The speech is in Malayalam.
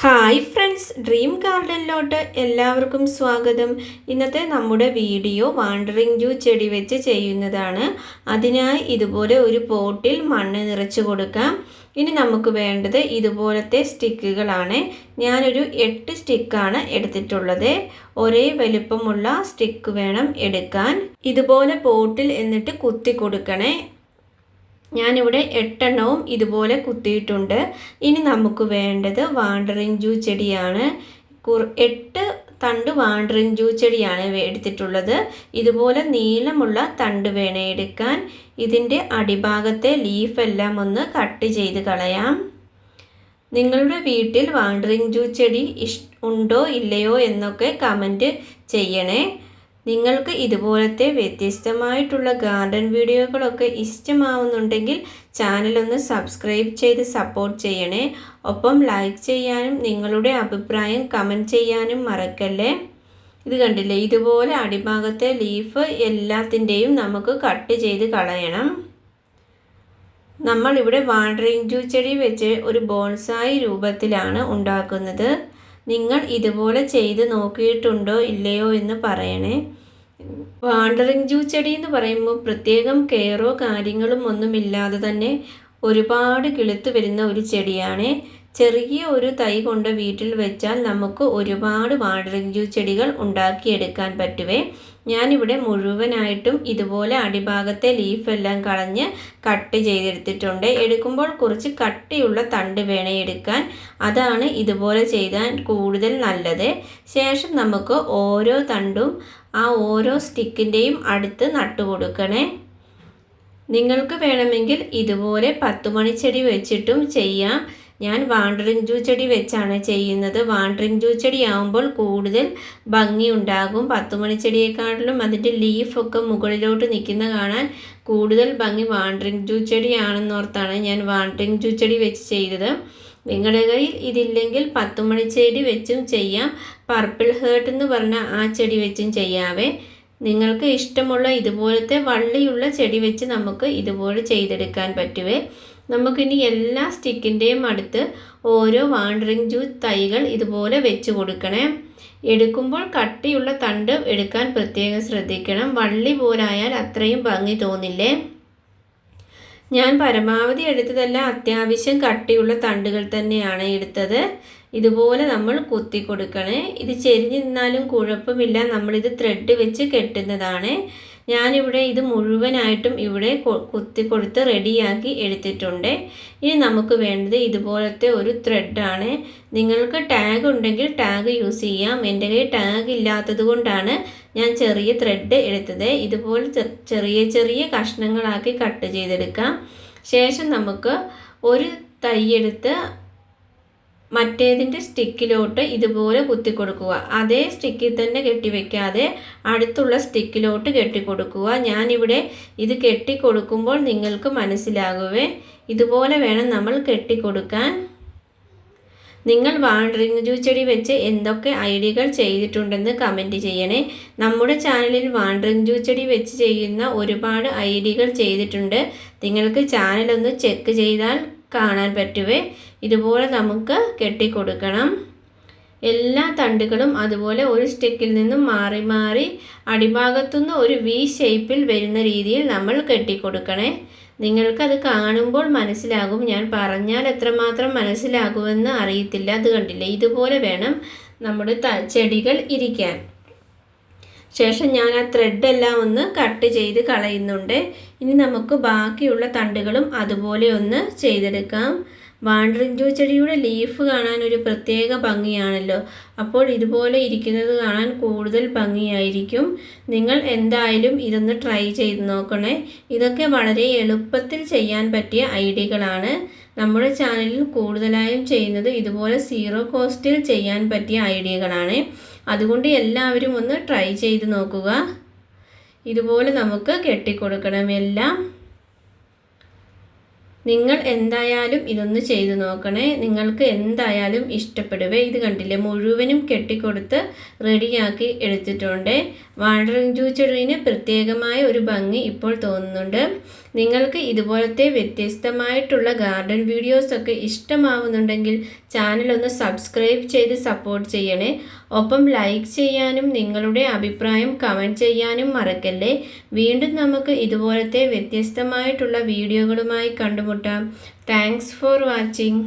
ഹായ് ഫ്രണ്ട്സ്, ഡ്രീം ഗാർഡനിലോട്ട് എല്ലാവർക്കും സ്വാഗതം. ഇന്നത്തെ നമ്മുടെ വീഡിയോ വാണ്ടറിങ് ജൂ ചെടി വെച്ച് ചെയ്യുന്നതാണ്. അതിനായി ഇതുപോലെ ഒരു പോട്ടിൽ മണ്ണ് നിറച്ച് കൊടുക്കാം. ഇനി നമുക്ക് വേണ്ടത് ഇതുപോലത്തെ സ്റ്റിക്കുകളാണ്. ഞാനൊരു 8 സ്റ്റിക്കാണ് എടുത്തിട്ടുള്ളത്. ഒരേ വലിപ്പമുള്ള സ്റ്റിക്ക് വേണം എടുക്കാൻ. ഇതുപോലെ പോട്ടിൽ എന്നിട്ട് കുത്തി കൊടുക്കണേ. ഞാനിവിടെ 8 എണ്ണവും ഇതുപോലെ കുത്തിയിട്ടുണ്ട്. ഇനി നമുക്ക് വേണ്ടത് വാണ്ടറിങ് ജൂ ചെടിയാണ്. 8 തണ്ട് വാണ്ടറിങ് ജൂ ചെടിയാണ് എടുത്തിട്ടുള്ളത്. ഇതുപോലെ നീളമുള്ള തണ്ട് വേണം എടുക്കാൻ. ഇതിൻ്റെ അടിഭാഗത്തെ ലീഫെല്ലാം ഒന്ന് കട്ട് ചെയ്ത് കളയാം. നിങ്ങളുടെ വീട്ടിൽ വാണ്ടറിങ് ജൂ ചെടി ഉണ്ടോ ഇല്ലയോ എന്നൊക്കെ കമൻറ്റ് ചെയ്യണേ. നിങ്ങൾക്ക് ഇതുപോലത്തെ വ്യത്യസ്തമായിട്ടുള്ള ഗാർഡൻ വീഡിയോകളൊക്കെ ഇഷ്ടമാവുന്നുണ്ടെങ്കിൽ ചാനലൊന്ന് സബ്സ്ക്രൈബ് ചെയ്ത് സപ്പോർട്ട് ചെയ്യണേ. ഒപ്പം ലൈക്ക് ചെയ്യാനും നിങ്ങളുടെ അഭിപ്രായം കമൻറ്റ് ചെയ്യാനും മറക്കല്ലേ. ഇത് കണ്ടില്ലേ, ഇതുപോലെ അടിഭാഗത്തെ ലീഫ് എല്ലാത്തിൻ്റെയും നമുക്ക് കട്ട് ചെയ്ത് കളയണം. നമ്മളിവിടെ വാണ്ടറിങ് ജൂ ചെടി വെച്ച് ഒരു ബോൺസായി രൂപത്തിലാണ് ഉണ്ടാക്കുന്നത്. നിങ്ങൾ ഇതുപോലെ ചെയ്ത് നോക്കിയിട്ടുണ്ടോ ഇല്ലയോ എന്ന് പറയണേ. വാണ്ടറിങ് ജൂ ചെടി എന്ന് പറയുമ്പോൾ പ്രത്യേകം കെയറോ കാര്യങ്ങളും ഒന്നുമില്ലാതെ തന്നെ ഒരുപാട് കിളുത്ത് വരുന്ന ഒരു ചെടിയാണ്. ചെറിയ ഒരു തൈ കൊണ്ട് വീട്ടിൽ വെച്ചാൽ നമുക്ക് ഒരുപാട് വാണ്ടറിങ് ജൂ ചെടികൾ ഉണ്ടാക്കിയെടുക്കാൻ പറ്റുവേ. ഞാനിവിടെ മുഴുവനായിട്ടും ഇതുപോലെ അടിഭാഗത്തെ ലീഫെല്ലാം കളഞ്ഞ് കട്ട് ചെയ്തെടുത്തിട്ടുണ്ട്. എടുക്കുമ്പോൾ കുറച്ച് കട്ടിയുള്ള തണ്ട് വേണം എടുക്കാൻ. അതാണ് ഇതുപോലെ ചെയ്താൽ കൂടുതൽ നല്ലത്. ശേഷം നമുക്ക് ഓരോ തണ്ടും ആ ഓരോ സ്റ്റിക്കിൻ്റെയും അടുത്ത് നട്ടു കൊടുക്കണേ. നിങ്ങൾക്ക് വേണമെങ്കിൽ ഇതുപോലെ 10 മണിച്ചെടി വെച്ചിട്ടും ചെയ്യാം. ഞാൻ വാണ്ടറിങ് ജൂ ചെടി വെച്ചാണ് ചെയ്യുന്നത്. വാണ്ടറിങ് ജൂ ചെടി ആകുമ്പോൾ കൂടുതൽ ഭംഗി ഉണ്ടാകും. 10 മണിച്ചെടിയെക്കാട്ടിലും അതിൻ്റെ ലീഫൊക്കെ മുകളിലോട്ട് നിൽക്കുന്ന കാണാൻ കൂടുതൽ ഭംഗി വാണ്ടറിങ് ജൂ ചെടിയാണെന്നോർത്താണ് ഞാൻ വാണ്ടറിങ് ജൂ ചെടി വെച്ച് ചെയ്തത്. നിങ്ങളുടെ കയ്യിൽ ഇതില്ലെങ്കിൽ 10 മണിച്ചെടി വെച്ചും ചെയ്യാം. പർപ്പിൾ ഹേർട്ട് എന്ന് പറഞ്ഞ ആ ചെടി വെച്ചും ചെയ്യാവേ. നിങ്ങൾക്ക് ഇഷ്ടമുള്ള ഇതുപോലത്തെ വള്ളിയുള്ള ചെടി വെച്ച് നമുക്ക് ഇതുപോലെ ചെയ്തെടുക്കാൻ പറ്റുവേ. നമുക്കിനി എല്ലാ സ്റ്റിക്കിൻ്റെയും അടുത്ത് ഓരോ വാണ്ടറിങ് ജൂ തൈകൾ ഇതുപോലെ വെച്ച് കൊടുക്കണേ. എടുക്കുമ്പോൾ കട്ടിയുള്ള തണ്ട് എടുക്കാൻ പ്രത്യേകം ശ്രദ്ധിക്കണം. വള്ളി പോലായാൽ അത്രയും ഭംഗി തോന്നില്ലേ. ഞാൻ പരമാവധി എടുത്തതല്ല, അത്യാവശ്യം കട്ടിയുള്ള തണ്ടുകൾ തന്നെയാണ് എടുത്തത്. ഇതുപോലെ നമ്മൾ കുത്തി കൊടുക്കണേ. ഇത് ചെരിഞ്ഞ് നിന്നാലും കുഴപ്പമില്ല, നമ്മളിത് ത്രെഡ് വെച്ച് കെട്ടുന്നതാണ്. ഞാനിവിടെ ഇത് മുഴുവനായിട്ടും ഇവിടെ കുത്തി കൊടുത്ത് റെഡിയാക്കി എടുത്തിട്ടുണ്ട്. ഇനി നമുക്ക് വേണ്ടത് ഇതുപോലത്തെ ഒരു ത്രെഡാണ്. നിങ്ങൾക്ക് ടാഗ് ഉണ്ടെങ്കിൽ ടാഗ് യൂസ് ചെയ്യാം. എൻ്റെ കയ്യിൽ ടാഗ് ഇല്ലാത്തത് കൊണ്ടാണ് ഞാൻ ചെറിയ ത്രെഡ് എടുത്തത്. ഇതുപോലെ ചെറിയ ചെറിയ കഷ്ണങ്ങളാക്കി കട്ട് ചെയ്തെടുക്കാം. ശേഷം നമുക്ക് ഒരു തൈ എടുത്ത് മറ്റേതിൻ്റെ സ്റ്റിക്കിലോട്ട് ഇതുപോലെ കുത്തി കൊടുക്കുക. അതേ സ്റ്റിക്കിൽ തന്നെ കെട്ടിവെക്കാതെ അടുത്തുള്ള സ്റ്റിക്കിലോട്ട് കെട്ടിക്കൊടുക്കുക. ഞാനിവിടെ ഇത് കെട്ടിക്കൊടുക്കുമ്പോൾ നിങ്ങൾക്ക് മനസ്സിലാകുവേ. ഇതുപോലെ വേണം നമ്മൾ കെട്ടിക്കൊടുക്കാൻ. നിങ്ങൾ വാണ്ടറിങ് ജൂ ചെടി വെച്ച് എന്തൊക്കെ ഐഡിയകൾ ചെയ്തിട്ടുണ്ടെന്ന് കമൻറ്റ് ചെയ്യണേ. നമ്മുടെ ചാനലിൽ വാണ്ടറിങ് ജൂ ചെടി വെച്ച് ചെയ്യുന്ന ഒരുപാട് ഐഡിയകൾ ചെയ്തിട്ടുണ്ട്. നിങ്ങൾക്ക് ചാനലൊന്ന് ചെക്ക് ചെയ്താൽ കാണാൻ പറ്റുവേ. ഇതുപോലെ നമുക്ക് കെട്ടിക്കൊടുക്കണം. എല്ലാ തണ്ടുകളും അതുപോലെ ഒരു സ്റ്റിക്കിൽ നിന്നും മാറി മാറി അടിഭാഗത്തുനിന്ന് ഒരു വി ഷേപ്പിൽ വരുന്ന രീതിയിൽ നമ്മൾ കെട്ടിക്കൊടുക്കണേ. നിങ്ങൾക്കത് കാണുമ്പോൾ മനസ്സിലാകും. ഞാൻ പറഞ്ഞാൽ എത്രമാത്രം മനസ്സിലാകുമെന്ന് അറിയത്തില്ല. അത് കണ്ടില്ലേ, ഇതുപോലെ വേണം നമ്മുടെ ചെടികൾ ഇരിക്കാൻ. ശേഷം ഞാൻ ആ ത്രെഡെല്ലാം ഒന്ന് കട്ട് ചെയ്ത് കളയുന്നുണ്ട്. ഇനി നമുക്ക് ബാക്കിയുള്ള തണ്ടുകളും അതുപോലെ ഒന്ന് ചെയ്തെടുക്കാം. വാണ്ടറിങ് ജൂ ചെടിയുടെ ലീഫ് കാണാൻ ഒരു പ്രത്യേക ഭംഗിയാണല്ലോ. അപ്പോൾ ഇതുപോലെ ഇരിക്കുന്നത് കാണാൻ കൂടുതൽ ഭംഗിയായിരിക്കും. നിങ്ങൾ എന്തായാലും ഇതൊന്ന് ട്രൈ ചെയ്ത് നോക്കണേ. ഇതൊക്കെ വളരെ എളുപ്പത്തിൽ ചെയ്യാൻ പറ്റിയ ഐഡിയകളാണ്. നമ്മുടെ ചാനലിൽ കൂടുതലായും ചെയ്യുന്നത് ഇതുപോലെ സീറോ കോസ്റ്റിൽ ചെയ്യാൻ പറ്റിയ ഐഡിയകളാണ്. അതുകൊണ്ട് എല്ലാവരും ഒന്ന് ട്രൈ ചെയ്ത് നോക്കുക. ഇതുപോലെ നമുക്ക് കെട്ടിക്കൊടുക്കണം എല്ലാം. നിങ്ങൾ എന്തായാലും ഇതൊന്ന് ചെയ്ത് നോക്കണേ. നിങ്ങൾക്ക് എന്തായാലും ഇഷ്ടപ്പെടുവേ. ഇത് കണ്ടില്ലേ, മുഴുവനും കെട്ടിക്കൊടുത്ത് റെഡിയാക്കി എടുത്തിട്ടുണ്ട്. വാണ്ടറിങ് ജൂ ചെടീന് പ്രത്യേകമായ ഒരു ഭംഗി ഇപ്പോൾ തോന്നുന്നുണ്ട്. നിങ്ങൾക്ക് ഇതുപോലത്തെ വ്യത്യസ്തമായിട്ടുള്ള ഗാർഡൻ വീഡിയോസൊക്കെ ഇഷ്ടമാവുന്നുണ്ടെങ്കിൽ ചാനലൊന്ന് സബ്സ്ക്രൈബ് ചെയ്ത് സപ്പോർട്ട് ചെയ്യണേ. ഒപ്പം ലൈക്ക് ചെയ്യാനും നിങ്ങളുടെ അഭിപ്രായം കമൻറ്റ് ചെയ്യാനും മറക്കല്ലേ. വീണ്ടും നമുക്ക് ഇതുപോലത്തെ വ്യത്യസ്തമായിട്ടുള്ള വീഡിയോകളുമായി കണ്ടുമുട്ടാം. Thanks for watching.